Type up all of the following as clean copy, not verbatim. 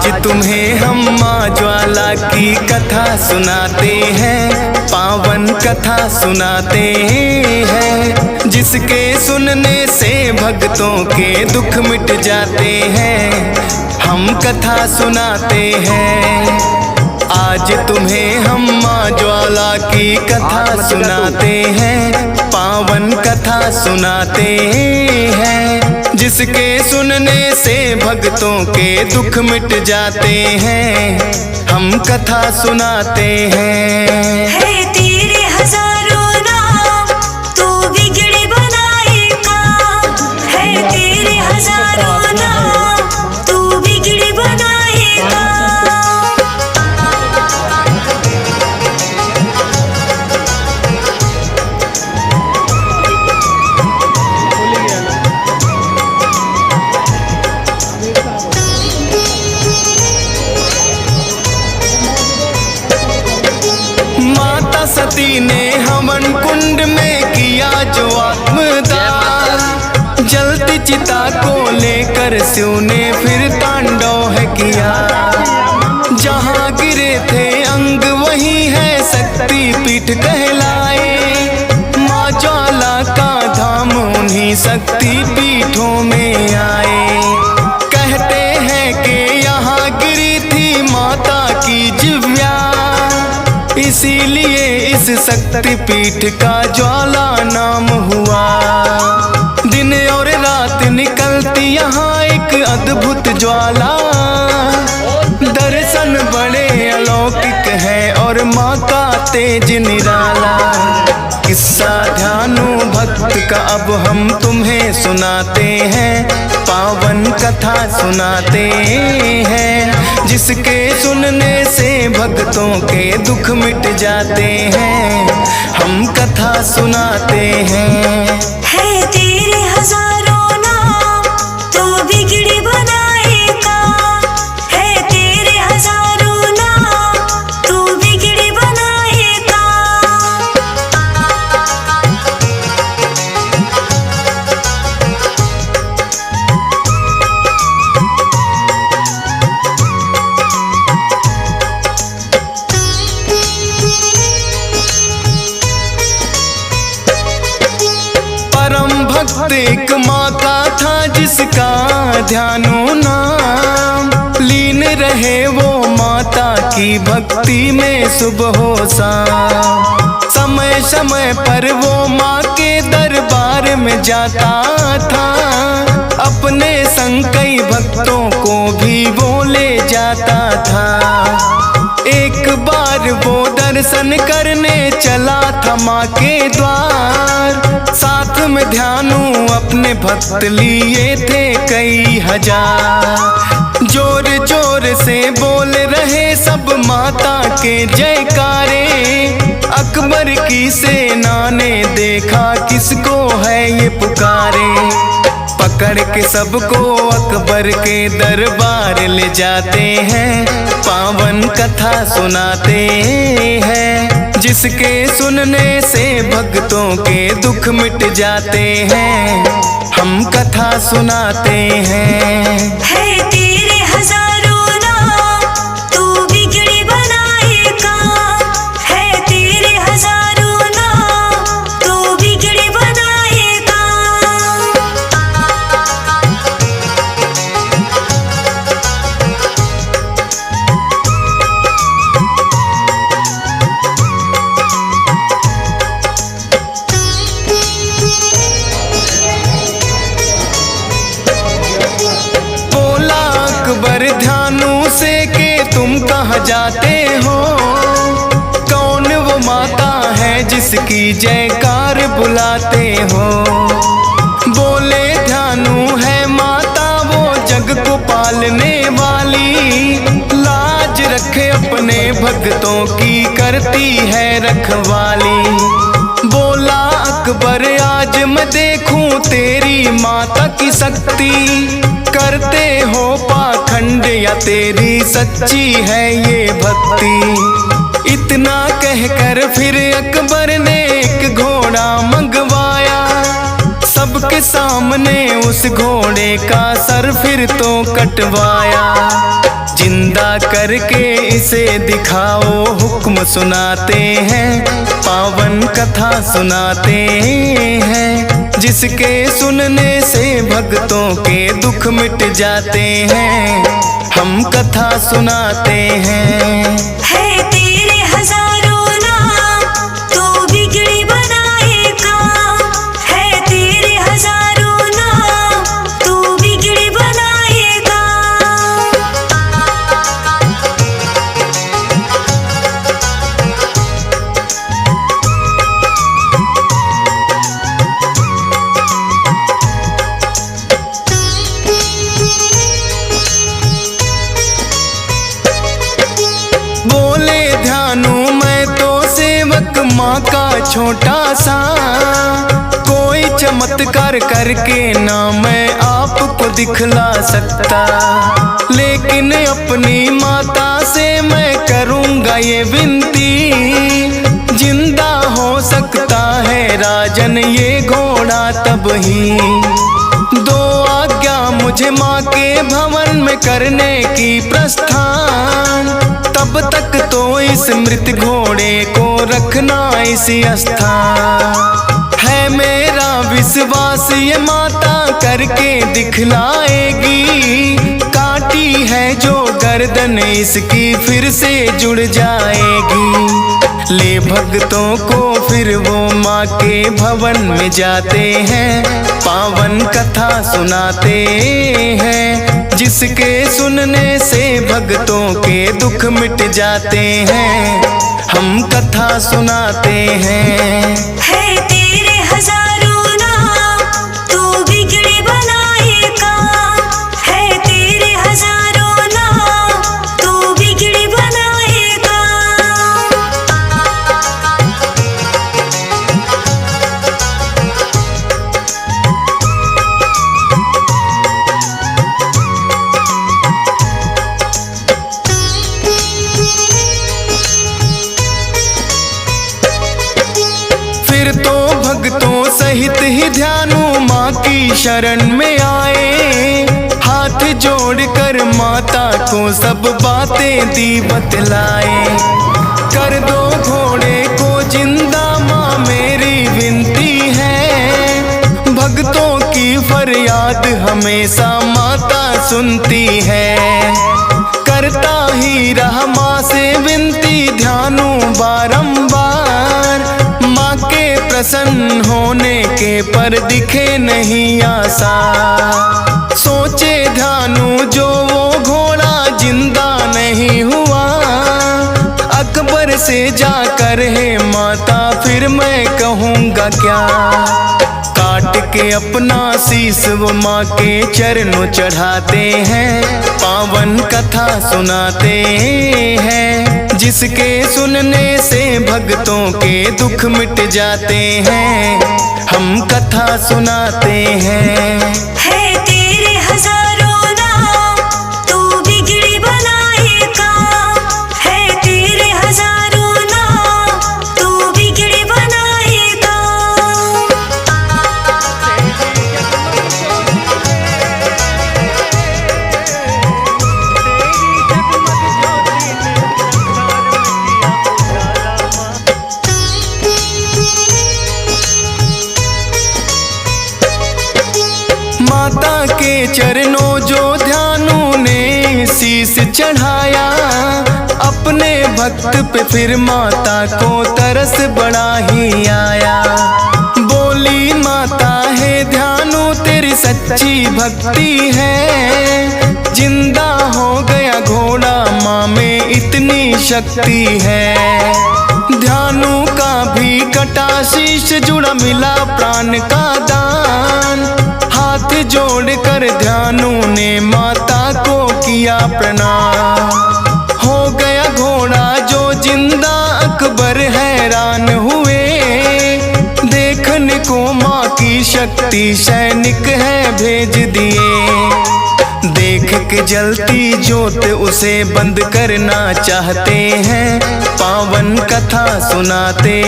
आज तुम्हें हम माँ ज्वाला की कथा सुनाते हैं, पावन कथा सुनाते हैं, जिसके सुनने से भक्तों के दुख मिट जाते हैं। हम कथा सुनाते हैं, आज तुम्हें हम माँ ज्वाला की कथा सुनाते हैं, पावन कथा सुनाते हैं, जिसके सुनने से भक्तों के दुख मिट जाते हैं। हम कथा सुनाते हैं। है तेरे हजारों नाम, तू बिगड़ी बनाएगा। है तेरे हजारों नाम, तू बिगड़ी बनाएगा। सती ने हवन कुंड में किया जो आत्मदान, जलती चिता को लेकर शिव ने फिर तांडव है किया। जहाँ गिरे थे अंग वही है शक्ति पीठ कहलाए, माँ ज्वाला का धाम उन्हीं शक्ति पीठों में आए। कहते हैं कि यहाँ गिरी थी माता की जिव्या, इसीलिए इस शक्ति पीठ का ज्वाला नाम हुआ। दिन और रात निकलती यहाँ एक अद्भुत ज्वाला, दर्शन बड़े अलौकिक है और माँ का तेज निराला। किस्सा ध्यानु भक्त का अब हम तुम्हें सुनाते हैं, पावन कथा सुनाते हैं, जिसके सुनने से भक्तों के दुख मिट जाते हैं। हम कथा सुनाते हैं। है तेरे हजारों नाम, तू बिगड़ी बनाएगा। है तेरे हजारों नाम, तू बिगड़ी बनाएगा। भक्त एक माँ का था जिसका ध्यानो नाम, लीन रहे वो माता की भक्ति में सुबह हो शाम। समय समय पर वो माँ के दरबार में जाता था, अपने संग कई भक्तों को भी वो ले जाता था। एक बार वो दर्शन करने चला था माँ के द्वार, साथ में ध्यानु अपने भक्त लिए थे कई हजार। जोर जोर से बोल रहे सब माता के जयकारे, अकबर की सेना ने देखा किसको है ये पुकारे। पकड़ के सबको अकबर के दरबार ले जाते हैं, पावन कथा सुनाते हैं, जिसके सुनने से भक्तों के दुख मिट जाते हैं। हम कथा सुनाते हैं। है तेरे हजारों नाम, तू बिगड़ी बनाएगा। है तेरे हजारों नाम, तू बिगड़ी बनाएगा। अकबर ध्यानु से के तुम कहाँ जाते हो, कौन वो माता है जिसकी जयकार बुलाते हो। बोले ध्यानु है माता वो जग को पालने वाली, लाज रखे अपने भक्तों की करती है रखवाली। बोला अकबर आज मैं देखूं तेरी माता की शक्ति, करते हो पाखंड या तेरी सच्ची है ये भक्ति। इतना कहकर फिर अकबर ने एक घोड़ा मंगवाया, सबके के सामने उस घोड़े का सर फिर तो कटवाया। जिंदा करके इसे दिखाओ, हुक्म सुनाते हैं, पावन कथा सुनाते हैं, जिसके सुनने से भक्तों के दुख मिट जाते हैं। हम कथा सुनाते हैं। है तेरे हजारों नाम, तू बिगड़ी बनाएगा। है तेरे हजारों नाम, तू बिगड़ी बनाएगा। बोले ध्यानु मैं तो सेवक माँ का छोटा सा, कोई चमत्कार करके ना मैं आपको दिखला सकता, लेकिन अपनी माता से मैं करूँगा ये विनती, जिंदा हो सकता है राजन ये घोड़ा तब ही। दो आज्ञा मुझे माँ के भवन में करने की प्रस्थान, तब तक तो इस मृत घोड़े को रखना इसी स्थान। है मेरा विश्वास ये माता करके दिखलाएगी, काटी है जो गर्दन इसकी फिर से जुड़ जाएगी। ले भक्तों को फिर वो माँ के भवन में जाते हैं, पावन कथा सुनाते हैं, जिसके सुनने से भक्तों के दुख मिट जाते हैं। हम कथा सुनाते हैं। है तेरे हजारों नाम, तू बिगड़ी बनाएगा। है तेरे हजारों नाम, तू बिगड़ी बनाएगा। फिर तो भक्तों सहित ही ध्यानु माँ की शरण में आए, हाथ जोड़कर माता को सब बातें दी बतलाए। कर दो घोड़े को जिंदा माँ मेरी विनती है, भक्तों की फरियाद हमेशा माता सुनती है। करता ही रहा माँ से विनती ध्यानु बारंबार, माँ के प्रसन्न होने के पर दिखे नहीं आशा। सोचे ध्यानु जो वो घोड़ा जिंदा नहीं हुआ, अकबर से जाकर है माता फिर मैं कहूँगा क्या। काट के अपना शीस वो माँ के चरणों चढ़ाते हैं, पावन कथा सुनाते हैं, जिसके सुनने से भक्तों के दुख मिट जाते हैं। हम कथा सुनाते हैं। है तेरे हजारों नाम, तू बिगड़ी बनाएगा। है तेरे हजारों नाम, तू बिगड़ी बनाएगा। माता के चरणों जो ध्यानु ने शीस चढ़ाया, अपने भक्त पे फिर माता को तरस बड़ा ही आया। बोली माता है ध्यानु तेरी सच्ची भक्ति है, जिंदा हो गया घोड़ा माँ में इतनी शक्ति है। ध्यानु का भी कटा शीश जुड़ा मिला प्राण का दान, हाथ जोड़कर ध्यानु ने माता को किया प्रणाम। हो गया घोड़ा जो जिंदा, अकबर हैरान हुए, देखने को माँ की शक्ति सैनिक है भेज दिए। देख के जलती ज्योत उसे बंद करना चाहते हैं, पावन कथा सुनाते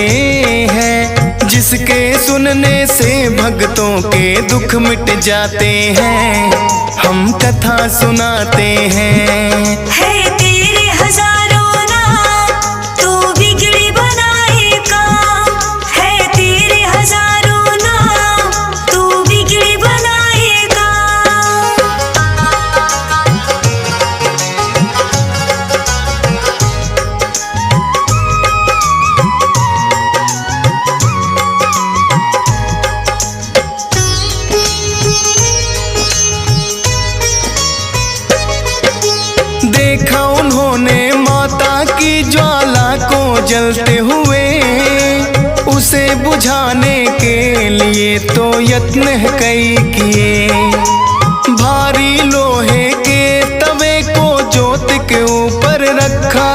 हैं, जिसके सुनने से भक्तों के दुख मिट जाते हैं, हम कथा सुनाते हैं। है तेरे हजारों नाम, तू बिगड़ी बनाएगा। है तेरे हजारों नाम, तू बिगड़ी बनाएगा। देखा उन्होंने माता की ज्वाला को जलते हुए, उसे बुझाने के लिए तो यत्न कई किए। भारी लोहे के तवे को ज्योत के ऊपर रखा,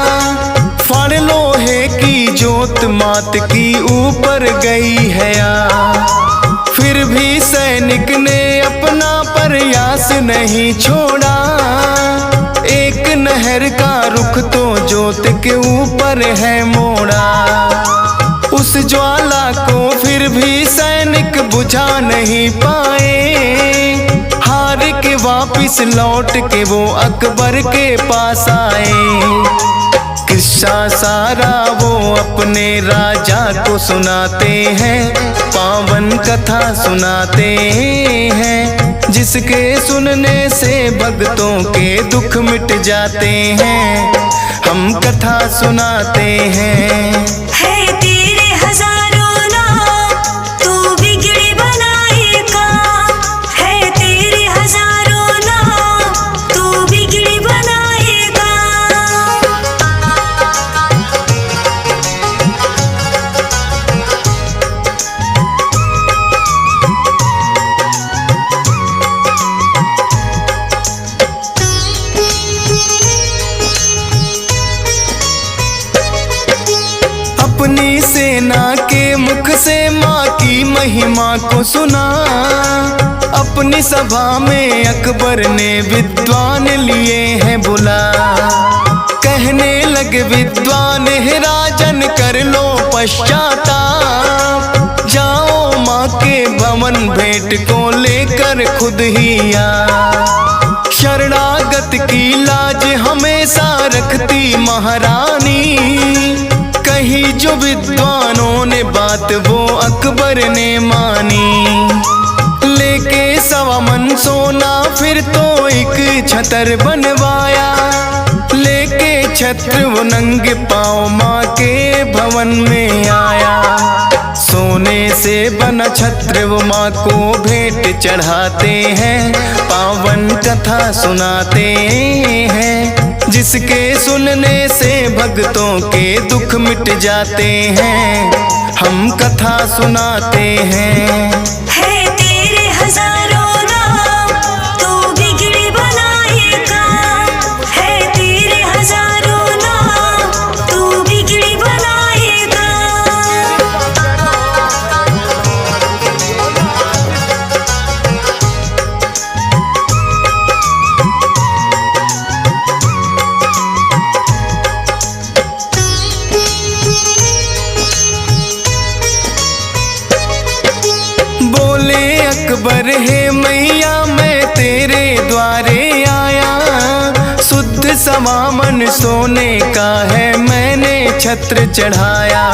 फड़ लोहे की ज्योत मात की ऊपर गई है आ। फिर भी सैनिक ने अपना प्रयास नहीं छोड़ा, एक नहर का रुख तो ज्योत के ऊपर है मोड़ा। उस ज्वाला को फिर भी सैनिक बुझा नहीं पाए, हार के वापिस लौट के वो अकबर के पास आए। किस्सा सारा वो अपने राजा को सुनाते हैं, पावन कथा सुनाते हैं, जिसके सुनने से भक्तों के दुख मिट जाते हैं, हम कथा सुनाते हैं। है तेरे हजारों नाम, तू बिगड़ी बनाएगा। है तेरे हजारों नाम, तू बिगड़ी बनाएगा। अपनी सेना के मुख से माँ की महिमा को सुना, अपनी सभा में अकबर ने विद्वान लिए हैं बुला। कहने लगे विद्वान है राजन कर लो पश्चाताप, जाओ माँ के भवन भेंट को लेकर खुद ही आ। शरणागत की लाज हमेशा रखती महारानी, कही जो विद्वानों ने बात वो अकबर ने मानी। लेके 1.25 मन सोना फिर तो एक छतर बनवाया, लेके छत्र वो नंगे पाँव माँ के भवन में आया। सोने से बना छत्र वो माँ को भेंट चढ़ाते हैं, पावन कथा सुनाते हैं, जिसके सुनने से भक्तों के दुख मिट जाते हैं, हम कथा सुनाते हैं। है तेरे हजारों नाम, तू बिगड़ी बनाएगा। है तेरे हजारों नाम, तू बिगड़ी बनाएगा। बोले अकबर है मैया मैं तेरे द्वारे आया, शुद्ध समामन सोने का है मैंने छत्र चढ़ाया।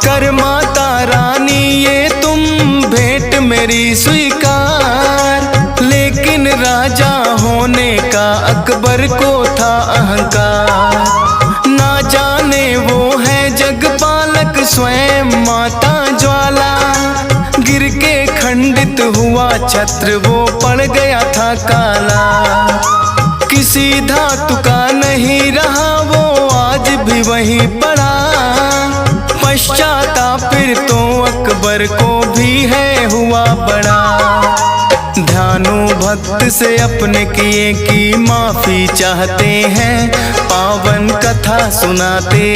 कर माता रानी ये तुम भेंट मेरी स्वीकार, लेकिन राजा होने का अकबर को था अहंकार। ना जाने वो है जगपालक स्वयं माता ज्वाला, गिर के खंडित हुआ छत्र वो पड़ गया था काला। किसी धातु का नहीं रहा वो आज भी वहीं पड़ा, पश्चाताप फिर तो अकबर को भी है हुआ बड़ा। ध्यानु भक्त से अपने किए की माफी चाहते हैं, पावन कथा सुनाते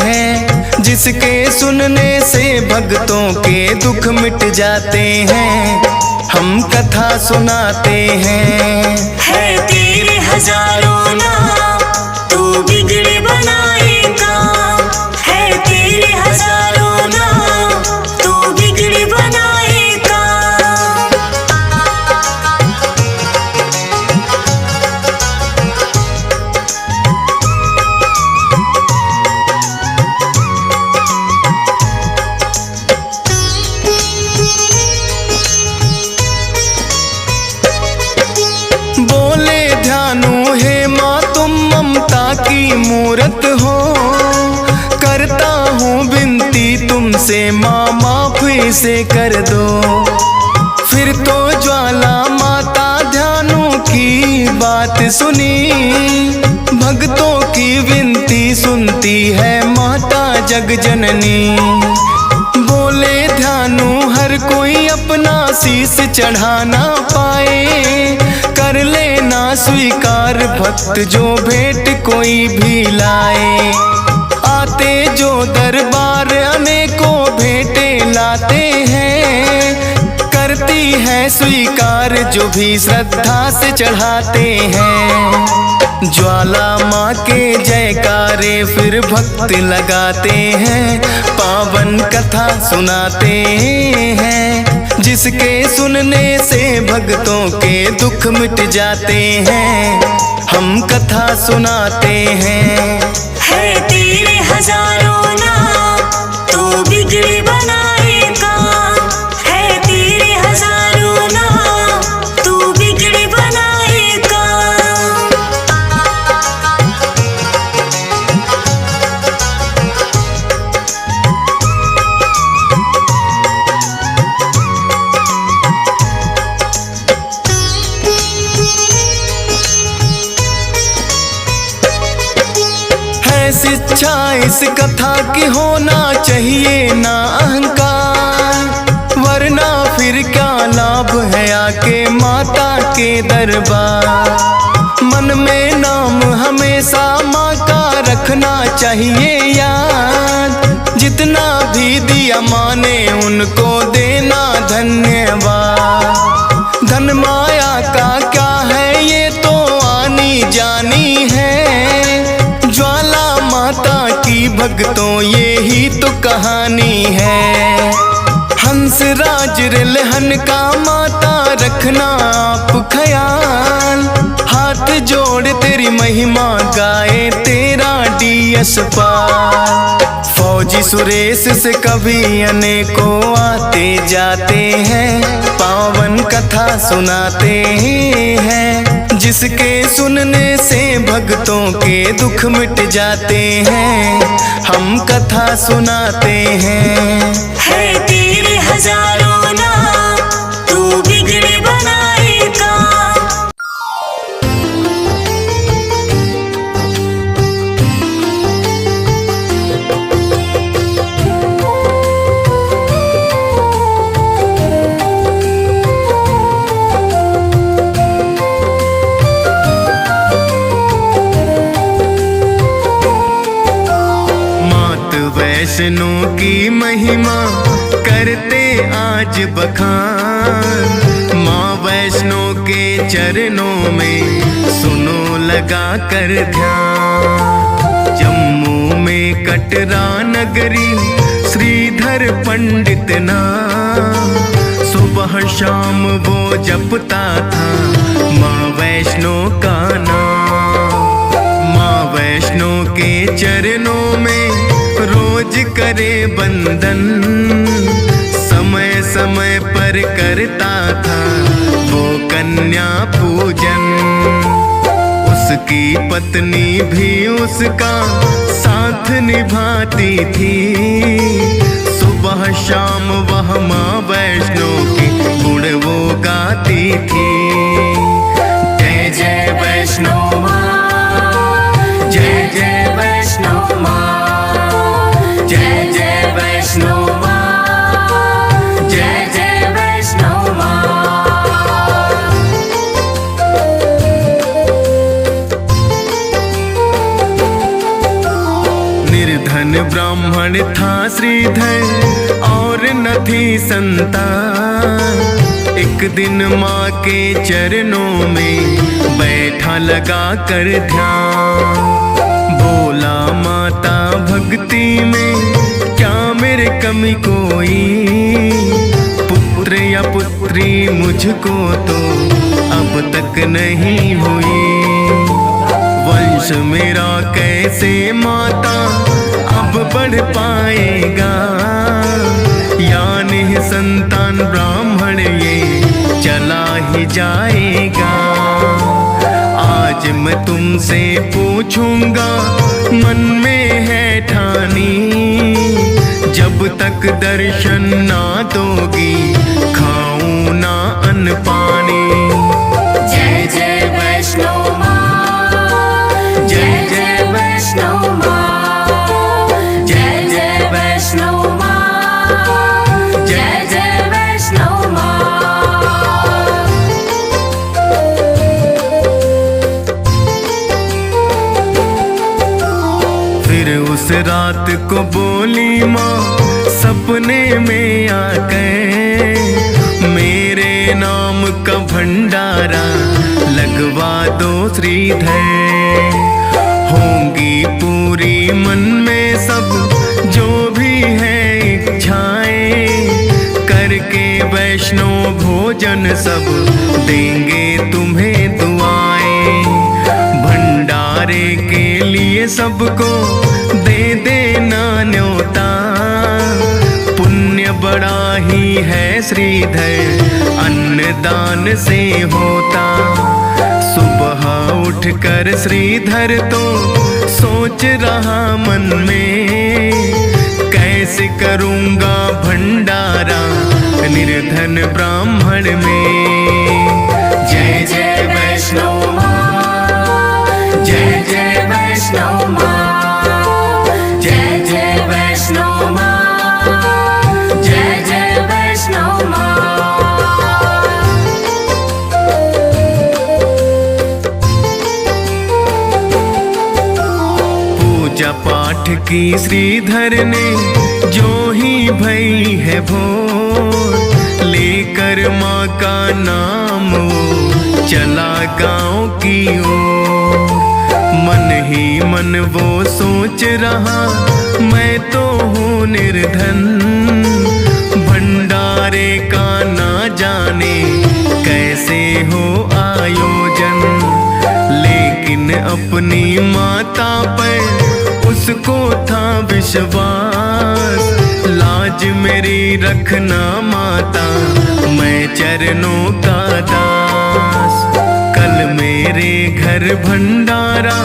हैं, जिसके सुनने से भक्तों के दुख मिट जाते हैं, हम कथा सुनाते हैं। है तेरे हजारों नाम, तू बिगड़ी बनाएगा। है तेरे हजारों नाम, से माँ माफी से कर दो। फिर तो ज्वाला माता ध्यानु की बात सुनी, भक्तों की विनती सुनती है माता जग जननी। बोले ध्यानु हर कोई अपना शीश चढ़ा ना पाए, कर लेना स्वीकार भक्त जो भेंट कोई भी लाए। आते जो दरबार अनेकों भेंटे लाते हैं, करती है स्वीकार जो भी श्रद्धा से चढ़ाते हैं। ज्वाला माँ के जयकारे फिर भक्त लगाते हैं, पावन कथा सुनाते हैं, जिसके सुनने से भक्तों के दुख मिट जाते हैं। हम कथा सुनाते हैं। है तेरे हजारों नाम, तू बिगड़ी बनाएगा। है तेरे हजारों नाम, तू बिगड़ी बनाएगा। शिक्षा इस कथा की होना चाहिए ना अहंकार, वरना फिर क्या लाभ है आके माता के दरबार। मन में नाम हमेशा माँ का रखना चाहिए याद, जितना भी दिया माँ ने उनको देना धन्यवाद। धन माया का क्या है ये तो आनी जानी है, माता की भक्तों ये ही तो कहानी है। हंस राज रिलहन का माता रखना आप ख्याल, हाथ जोड़ तेरी महिमा गाए तेरा डीएस पार। फौजी सुरेश से कभी अनेकों आते जाते हैं, पावन कथा सुनाते हैं, जिसके सुनने से भक्तों के दुख मिट जाते हैं। हम कथा सुनाते हैं। है तेरे हजारों नाम, तू बिगड़ी बनाएगा। वैष्णो की महिमा करते आज बखान, माँ वैष्णो के चरणों में सुनो लगा कर ध्यान। जम्मू में कटरा नगरी श्रीधर पंडित नाम, सुबह शाम वो जपता था माँ वैष्णो का नाम। माँ वैष्णो के चरणों में रोज करे बंदन, समय समय पर करता था वो कन्या पूजन। उसकी पत्नी भी उसका साथ निभाती थी, सुबह शाम वह माँ वैष्णो की गुण वो गाती थी। जय जय वैष्णो माँ, जय जय वैष्णो माँ, जय जय वैष्णो माँ, जय जय वैष्णो माँ। निर्धन ब्राह्मण था श्रीधर और न थी संतान, एक दिन माँ के चरणों में बैठा लगा कर ध्यान। बोला माता भक्ति में क्या मेरे कमी कोई, पुत्र या पुत्री मुझको तो अब तक नहीं हुई। वंश मेरा कैसे माता अब बढ़ पाएगा, यानी संतान ब्राह्मण ये चला ही जाएगा। आज मैं तुमसे पूछूंगा मन में है ठानी, जब तक दर्शन ना दोगी खाऊं ना अन्न पानी। जय जय वैष्णो माँ, जय जय वैष्णो माँ, जय जय वैष्णो माँ, जय जय वैष्णो माँ। फिर उस रात को बोली माँ सपने में आकर, मेरे नाम का भंडारा लगवा दो श्रीधर। होंगी पूरी मन में सब जो भी है इच्छाएं, करके वैष्णो भोजन सब देंगे तुम्हें दुआएं। भंडारे के लिए सबको दे देना न्योता, पुण्य बड़ा ही है श्रीधर अन्नदान से होता। सुबह उठकर श्रीधर तो सोच रहा मन में, कैसे करूँगा भंडारा निर्धन ब्राह्मण में। जय जय वैष्णो माँ, जय जय वैष्णो माँ, जय जय वैष्णो माँ, जय जय वैष्णो माँ। पूजा पाठ की श्रीधर ने जो ही भई है भोर, लेकर माँ का नाम वो चला गाँव की ओर। मन ही मन वो सोच रहा मैं तो हूँ निर्धन, भंडारे का ना जाने कैसे हो आयोजन। लेकिन अपनी माता पर उसको था विश्वास, लाज मेरी रखना माता मैं चरणों का दास। कल मेरे घर भंडारा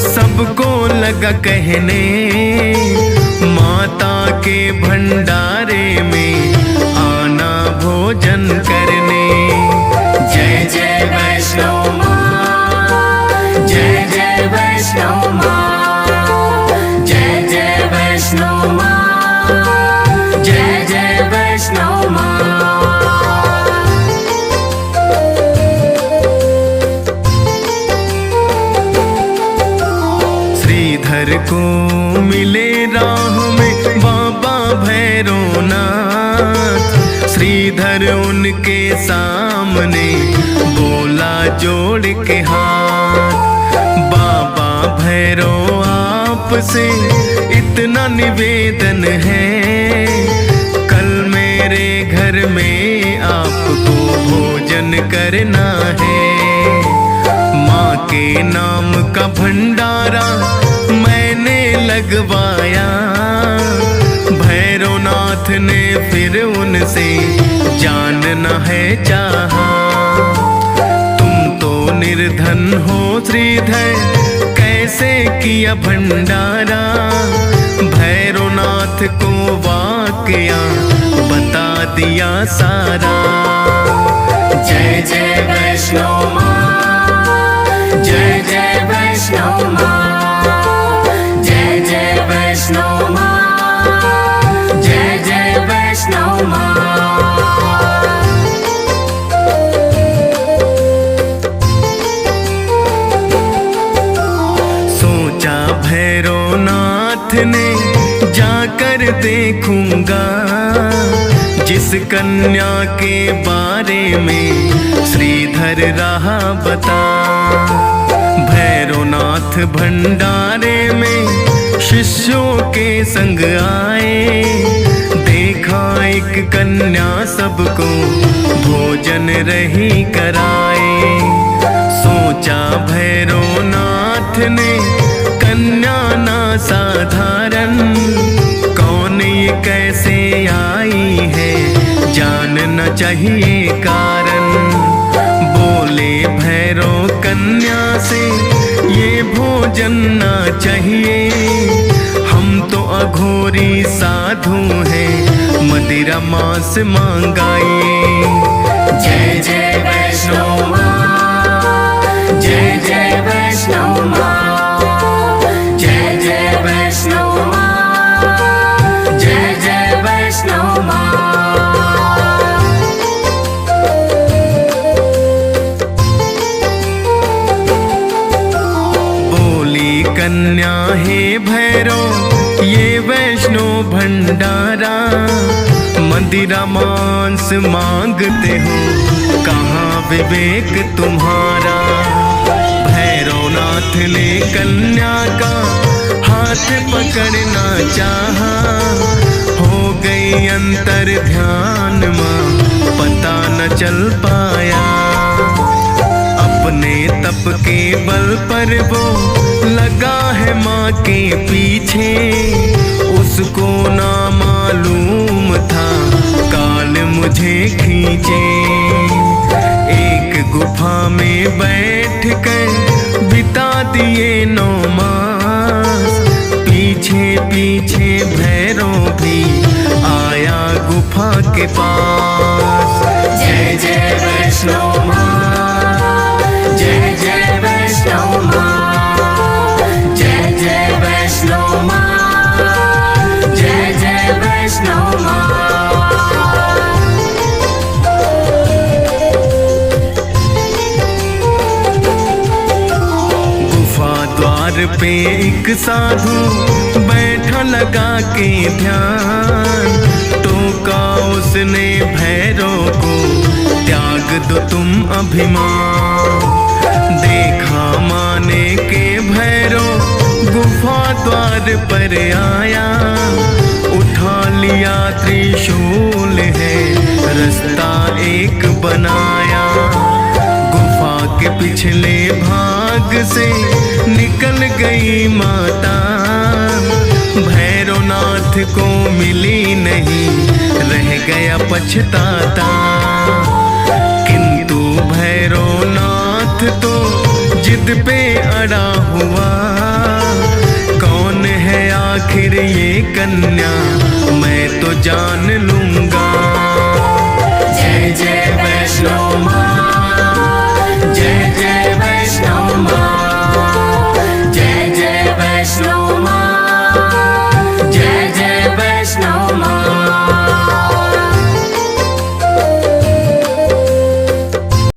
सबको लगा कहने, माता के भंडारे में आना भोजन करने। जय जय वैष्णो माँ, जय जय वैष्णो माँ, जय जय वैष्णो माँ, जय जय वैष्णो माँ। श्रीधर को मिले राह में बाबा भैरवनाथ, श्रीधर उनके सामने बोला जोड़ के हाथ। बाबा भैरव आपसे इतना निवेदन है, कल मेरे घर में आपको भोजन करना है। माँ के नाम का भंडारा मैंने लगवाया, भैरवनाथ ने फिर उनसे जानना है चाहा। तुम तो निर्धन हो श्रीधर कैसे किया भंडारा, भैरवनाथ को वाकया बता दिया सारा। जय जय वैष्णो माँ, जय जय वैष्णो माँ, जय जय वैष्णो माँ, जय जय वैष्णो माँ। सोचा भैरवनाथ ने जाकर देखूंगा, जिस कन्या के बारे में श्रीधर रहा बता। भैरवनाथ भंडारे में शिष्यों के संग आए, देखा एक कन्या सबको भोजन रही कराए। सोचा भैरवनाथ ने कन्या ना साधारण, कौन ये कैसे आई है जानना चाहिए कारण। बोले भैरव कन्या से ये भोजन ना चाहिए, हम तो घोरी साधु है, मदिरा मांस मांगाइए। जय जय वैष्णो माँ, जय जय वैष्णो माँ, जय जय वैष्णो माँ, जय जय वैष्णो माँ। बोली कन्या हे भैरव ये वैष्णो भंडारा, मदिरा मांस मांगते हो कहाँ विवेक तुम्हारा। भैरवनाथ ने कन्या का हाथ पकड़ना चाहा, हो गई अंतर ध्यान माँ पता न चल पाया। अपने तप के बल पर वो लगा है माँ के पीछे, उसको ना मालूम था काल मुझे खींचे। एक गुफा में बैठ कर बिता दिए 9 मास, पीछे पीछे भैरव भी आया गुफा के पास। जय जय वैष्णो माँ, जय जय वैष्णो माँ, जय जय वैष्णो माँ, जय जय वैष्णो माँ। गुफा द्वार पे एक साधु बैठा लगा के ध्यान, टोका उसने भैरव को त्याग दो तुम अभिमान। देखा माने के भैरव गुफा द्वार पर आया, उठा लिया त्रिशूल है रास्ता एक बनाया। गुफा के पिछले भाग से निकल गई माता, भैरवनाथ को मिली नहीं रह गया पछताता। किंतु भैरवनाथ तो जिद पे अड़ा हुआ, कौन है आखिर ये कन्या मैं तो जान लूंगा।